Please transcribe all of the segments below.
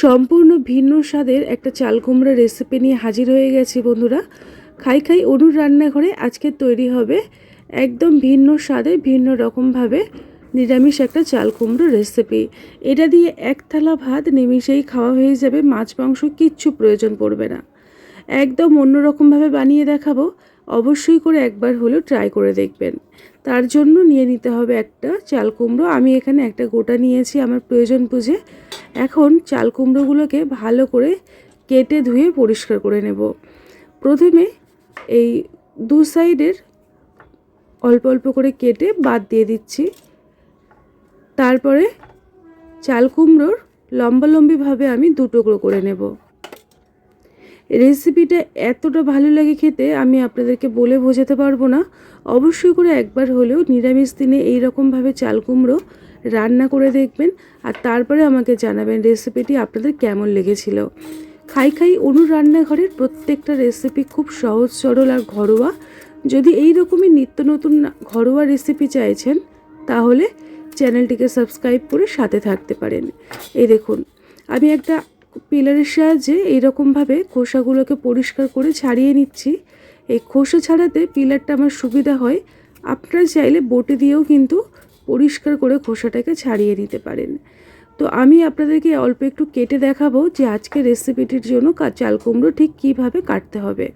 সম্পূর্ণ ভিন্ন স্বাদের একটা চাল কুমড়া রেসিপি নিয়ে হাজির হয়ে গেছি বন্ধুরা। খাই খাই অনুর রান্নাঘরে আজকে তৈরি হবে একদম ভিন্ন স্বাদে ভিন্ন রকমভাবে নিরামিষ একটা চাল কুমড়ো রেসিপি। এটা দিয়ে এক থালা ভাত নিমিষেই খাওয়া হয়ে যাবে, মাছ মাংস কিচ্ছু প্রয়োজন পড়বে না। একদম অন্যরকমভাবে বানিয়ে দেখাবো, অবশ্যই করে একবার হলেও ট্রাই করে দেখবেন। তার জন্য নিয়ে নিতে হবে একটা চাল কুমড়ো। আমি এখানে একটা গোটা নিয়েছি আমার প্রয়োজন বুঝে। এখন চাল কুমড়োগুলোকে ভালো করে কেটে ধুয়ে পরিষ্কার করে নেব। প্রথমে এই দু সাইডের অল্প অল্প করে কেটে বাদ দিয়ে দিচ্ছি। তারপরে চাল কুমড়োর লম্বালম্বিভাবে আমি দু টুকরো করে নেব। রেসিপিটা এতটা ভালো লাগে খেতে, আমি আপনাদেরকে বলে বোঝাতে পারবো না। অবশ্যই করে একবার হলেও নিরামিষ দিনে এই রকমভাবে চাল কুমড়ো রান্না করে দেখবেন, আর তারপরে আমাকে জানাবেন রেসিপিটি আপনাদের কেমন লেগেছিল। খাই খাই অনুর রান্নাঘরের প্রত্যেকটা রেসিপি খুব সহজ সরল আর ঘরোয়া। যদি এই রকমই নিত্য নতুন ঘরোয়া রেসিপি চাইছেন তাহলে চ্যানেলটিকে সাবস্ক্রাইব করে সাথে থাকতে পারেন। এই দেখুন, আমি একটা পিলারের সাহায্যে এইরকমভাবে খোসাগুলোকে পরিষ্কার করে ছাড়িয়ে নিচ্ছি। এই খোসা ছাড়াতে পিলারটা আমার সুবিধা হয়। আপনারা চাইলে বটি দিয়েও কিন্তু পরিষ্কার করে খোসাটাকে ছাড়িয়ে নিতে পারেন। তো আমি আপনাদেরকে অল্প একটু কেটে দেখাবো যে আজকে রেসিপিটির জন্য চাল কুমড়ো ঠিক কীভাবে কাটতে হবে।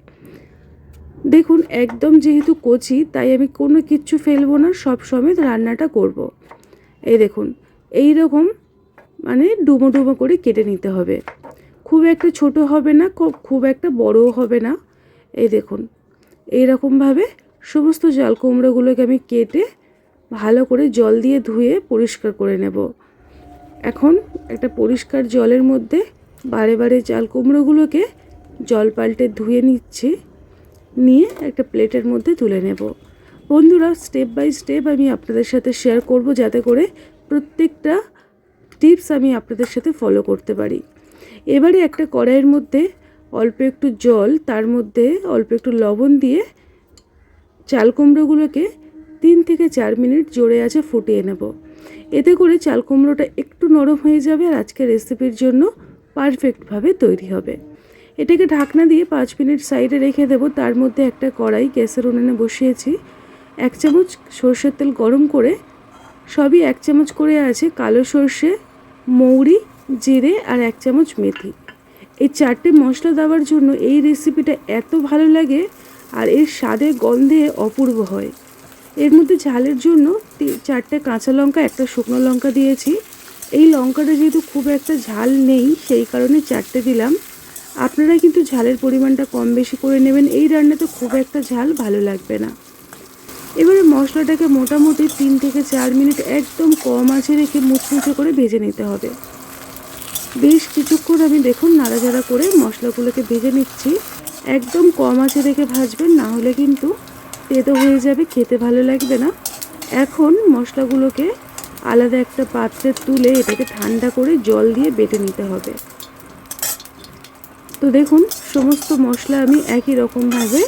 দেখুন, একদম যেহেতু কচি তাই আমি কোনো কিচ্ছু ফেলবো না, সব সমেত রান্নাটা করব। এই দেখুন, এই রকম মানে ডুমো ডুমো করে কেটে নিতে হবে। খুব একটা ছোট হবে না, খুব একটা বড়ও হবে না। এই দেখুন, এইরকমভাবে সমস্ত চাল কুমড়োগুলোকে আমি কেটে ভালো করে জল দিয়ে ধুয়ে পরিষ্কার করে নেব। এখন একটা পরিষ্কার জলের মধ্যে বারে বারে চাল কুমড়োগুলোকে জল পাল্টে ধুয়ে নিচ্ছি, নিয়ে একটা প্লেটের মধ্যে তুলে নেব। বন্ধুরা, স্টেপ বাই স্টেপ আমি আপনাদের সাথে শেয়ার করব, যাতে করে প্রত্যেকটা টিপস আমি আপনাদের সাথে ফলো করতে পারি। এবারে একটা কড়াইয়ের মধ্যে অল্প একটু জল, তার মধ্যে অল্প একটু লবণ দিয়ে চাল কুমড়োগুলোকে 3 থেকে 4 মিনিট জোরে আঁচে ফুটিয়ে নেব। এতে করে চাল কুমড়োটা একটু নরম হয়ে যাবে আর আজকের রেসিপির জন্য পারফেক্টভাবে তৈরি হবে। এটাকে ঢাকনা দিয়ে 5 মিনিট সাইডে রেখে দেব। তার মধ্যে একটা কড়াই গ্যাসের উনুনে বসিয়েছি। 1 চামচ সরষের তেল গরম করে, সবই 1 চামচ করে আছে কালো সর্ষে, মৌরি, জিরে আর 1 চামচ মেথি। এই 4টে মশলা দেওয়ার জন্য এই রেসিপিটা এত ভালো লাগে আর এর স্বাদে গন্ধে অপূর্ব হয়। এর মধ্যে ঝালের জন্য 4টে কাঁচা লঙ্কা, একটা শুকনো লঙ্কা দিয়েছি। এই লঙ্কাটা যেহেতু খুব একটা ঝাল নেই সেই কারণে 4টে দিলাম। আপনারা কিন্তু ঝালের পরিমাণটা কম বেশি করে নেবেন, এই রান্নাতে খুব একটা ঝাল ভালো লাগবে না। এবারে মশলাটাকে মোটামুটি 3 থেকে 4 মিনিট একদম কম আঁচে রেখে মুচমুচে করে ভেজে নিতে হবে। বেশ কিছুক্ষণ আমি দেখুন নাড়াচাড়া করে মশলাগুলোকে ভেজে নিচ্ছি। একদম কম আঁচে রেখে ভাজবেন, না হলে কিন্তু তেতো হয়ে যাবে, খেতে ভালো লাগবে না। এখন মশলাগুলোকে আলাদা একটা পাত্রে তুলে এটাকে ঠান্ডা করে জল দিয়ে বেটে নিতে হবে। তো দেখুন, সমস্ত মশলা আমি একই রকমভাবে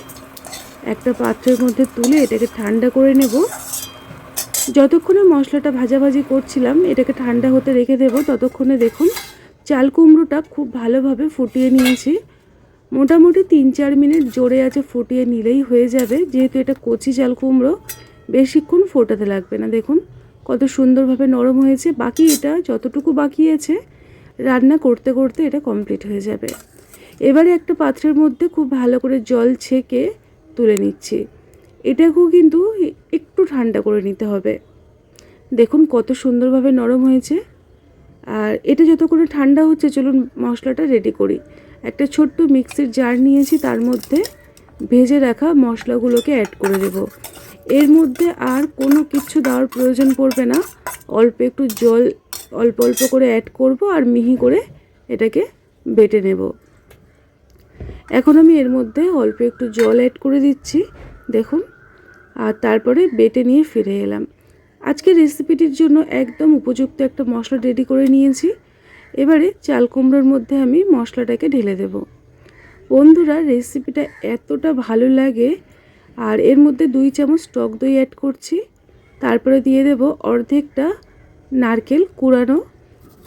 একটা পাত্রের মধ্যে তুলে এটাকে ঠান্ডা করে নেব। যতক্ষণে মশলাটা ভাজাভাজি করছিলাম এটাকে ঠান্ডা হতে রেখে দেব, ততক্ষণে দেখুন চাল কুমড়োটা খুব ভালোভাবে ফুটিয়ে নিয়েছি। মোটামুটি 3-4 মিনিট জোরে আছে ফুটিয়ে নিলেই হয়ে যাবে, যেহেতু এটা কচি চাল কুমড়ো বেশিক্ষণ ফোটাতে লাগবে না। দেখুন কত সুন্দরভাবে নরম হয়েছে। বাকি এটা যতটুকু বাকি আছে রান্না করতে করতে এটা কমপ্লিট হয়ে যাবে। এবারে একটা পাত্রের মধ্যে খুব ভালো করে জল ছেঁকে তুলে নিচ্ছি। এটাকেও কিন্তু একটু ঠান্ডা করে নিতে হবে। দেখুন কত সুন্দরভাবে নরম হয়েছে। আর এটা যতক্ষণে ঠান্ডা হচ্ছে চলুন মশলাটা রেডি করি। একটা ছোট্ট মিক্সির জার নিয়েছি, তার মধ্যে ভেজে রাখা মশলাগুলোকে অ্যাড করে দেব। এর মধ্যে আর কোনো কিছু দেওয়ার প্রয়োজন পড়বে না, অল্প একটু জল অল্প অল্প করে অ্যাড করব আর মিহি করে এটাকে বেটে নেব। এখন আমি এর মধ্যে অল্প একটু জল অ্যাড করে দিচ্ছি দেখুন, আর তারপরে বেটে নিয়ে ফিরে এলাম। আজকের রেসিপিটির জন্য একদম উপযুক্ত একটা মশলা রেডি করে নিয়েছি। এবারে চাল কুমড়োর মধ্যে আমি মশলাটাকে ঢেলে দেব। বন্ধুরা, রেসিপিটা এতটা ভালো লাগে। আর এর মধ্যে 2 চামচ টক দই অ্যাড করছি। তারপরে দিয়ে দেব অর্ধেকটা নারকেল কুড়ানো,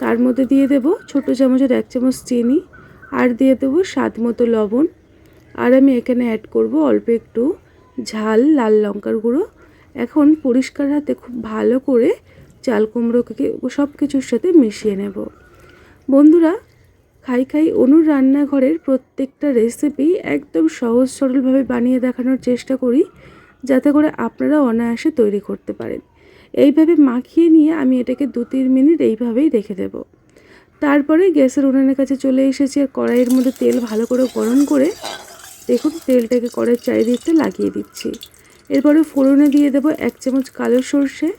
তার মধ্যে দিয়ে দেব ছোটো চামচের 1 চামচ চিনি, আর দিয়ে দেবো স্বাদ মতো লবণ। আর আমি এখানে অ্যাড করব অল্প একটু ঝাল লাল লঙ্কার গুঁড়ো। এখন পরিষ্কার হাতে খুব ভালো করে চাল কুমড়োকে সব কিছুর সাথে মিশিয়ে নেব। বন্ধুরা, খাই খাই অনুর রান্নাঘরের প্রত্যেকটা রেসিপি একদম সহজ সরলভাবে বানিয়ে দেখানোর চেষ্টা করি, যাতে করে আপনারা অনায়াসে তৈরি করতে পারেন। এইভাবে মাখিয়ে নিয়ে আমি এটাকে 2-3 মিনিট এইভাবেই রেখে দেব। তারপরে গ্যাসের উনানের কাছে চলে এসেছি, আর কড়াইয়ের মধ্যে তেল ভালো করে গরম করে দেখুন তেলটাকে কড়াইয়ের চারিদিকটা লাগিয়ে দিচ্ছি। এরপরে ফোড়নে দিয়ে দেব 1 চামচ কালো সর্ষে,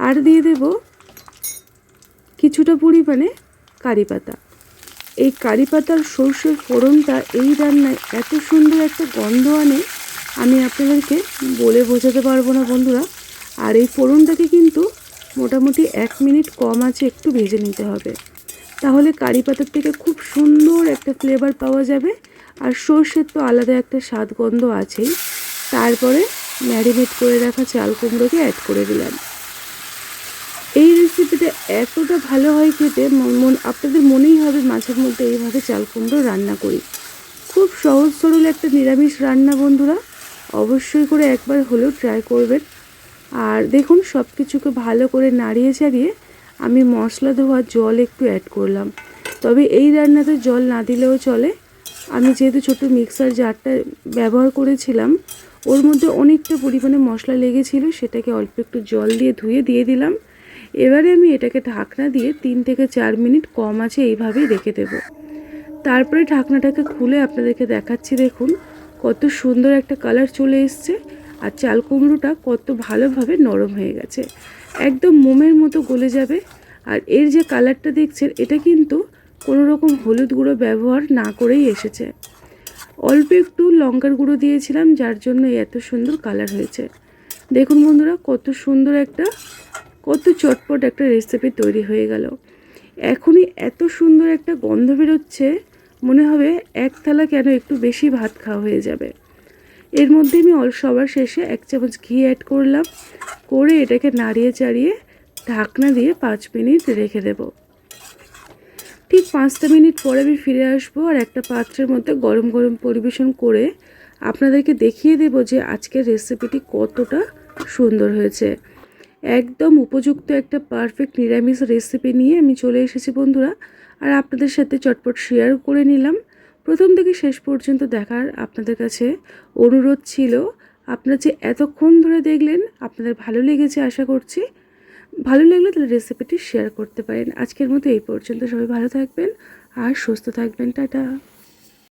আর দিয়ে দেব কিছুটা পরিমাণে কারি পাতা। এই কারি পাতার সর্ষের ফোড়নটা এই রান্নায় এত সুন্দর একটা গন্ধ আনে, আমি আপনাদেরকে বলে বোঝাতে পারবো না বন্ধুরা। আর এই ফোড়নটাকে কিন্তু মোটামুটি 1 মিনিট কম আঁচে একটু ভেজে নিতে হবে, তাহলে কারি পাতার থেকে খুব সুন্দর একটা ফ্লেভার পাওয়া যাবে। আর সর্ষের তো আলাদা একটা স্বাদ গন্ধ আছেই। তারপরে ম্যারিনেট করে রাখা চাল কুমড়োকে অ্যাড করে দিলাম। এই রেসিপিটা এতটা ভালো হয় খেতে, আপনাদের মনেই হবে মাঝের মধ্যে এইভাবে চাল কুমড়ো রান্না করি। খুব সহজ সরল একটা নিরামিষ রান্না বন্ধুরা, অবশ্যই করে একবার হলেও ট্রাই করবেন। আর দেখুন সব কিছুকে ভালো করে নাড়িয়ে চাড়িয়ে আমি মশলা ধোয়া জল একটু অ্যাড করলাম। তবে এই রান্নাতে জল না দিলেও চলে। আমি যেহেতু ছোটো মিক্সার জারটা ব্যবহার করেছিলাম, ওর মধ্যে অনেকটা পরিমাণে মশলা লেগেছিল, সেটাকে অল্প একটু জল দিয়ে ধুয়ে দিয়ে দিলাম। এবারে আমি এটাকে ঢাকনা দিয়ে 3 থেকে 4 মিনিট কম আঁচে এইভাবেই রেখে দেব। তারপরে ঢাকনাটাকে খুলে আপনাদেরকে দেখাচ্ছি, দেখুন কত সুন্দর একটা কালার চলে এসছে, আর চাল কুমড়োটা কত ভালোভাবে নরম হয়ে গেছে, একদম মোমের মতো গলে যাবে। আর এর যে কালারটা দেখছেন, এটা কিন্তু কোনো রকম হলুদ গুঁড়ো ব্যবহার না করেই এসেছে। অল্প একটু লঙ্কার গুঁড়ো দিয়েছিলাম, যার জন্য এত সুন্দর কালার হয়েছে। দেখুন বন্ধুরা, কত চটপট একটা রেসিপি তৈরি হয়ে গেল। এখনই এত সুন্দর একটা গন্ধ বেরোচ্ছে, মনে হবে এক থালা কেন একটু বেশি ভাত খাওয়া হয়ে যাবে। এর মধ্যে আমি সবার শেষে 1 চামচ ঘি অ্যাড করলাম, করে এটাকে নাড়িয়ে চাড়িয়ে ঢাকনা দিয়ে 5 মিনিট রেখে দেব। ঠিক 5টা মিনিট পরে আমি ফিরে আসবো, আর একটা পাত্রের মধ্যে গরম গরম পরিবেশন করে আপনাদেরকে দেখিয়ে দেব যে আজকের রেসিপিটি কতটা সুন্দর হয়েছে। একদম উপযুক্ত একটা পারফেক্ট নিরামিষ রেসিপি নিয়ে আমি চলে এসেছি বন্ধুরা, আর আপনাদের সাথে চটপট শেয়ার করে নিলাম। প্রথম থেকে শেষ পর্যন্ত দেখার আপনাদের কাছে অনুরোধ ছিল। আপনারা যে এতক্ষণ ধরে দেখলেন, আপনাদের ভালো লেগেছে আশা করছি। ভালো লাগলে তাহলে রেসিপিটি শেয়ার করতে পারেন। আজকের মতো এই পর্যন্ত, সবাই ভালো থাকবেন আর সুস্থ থাকবেন। টাটা।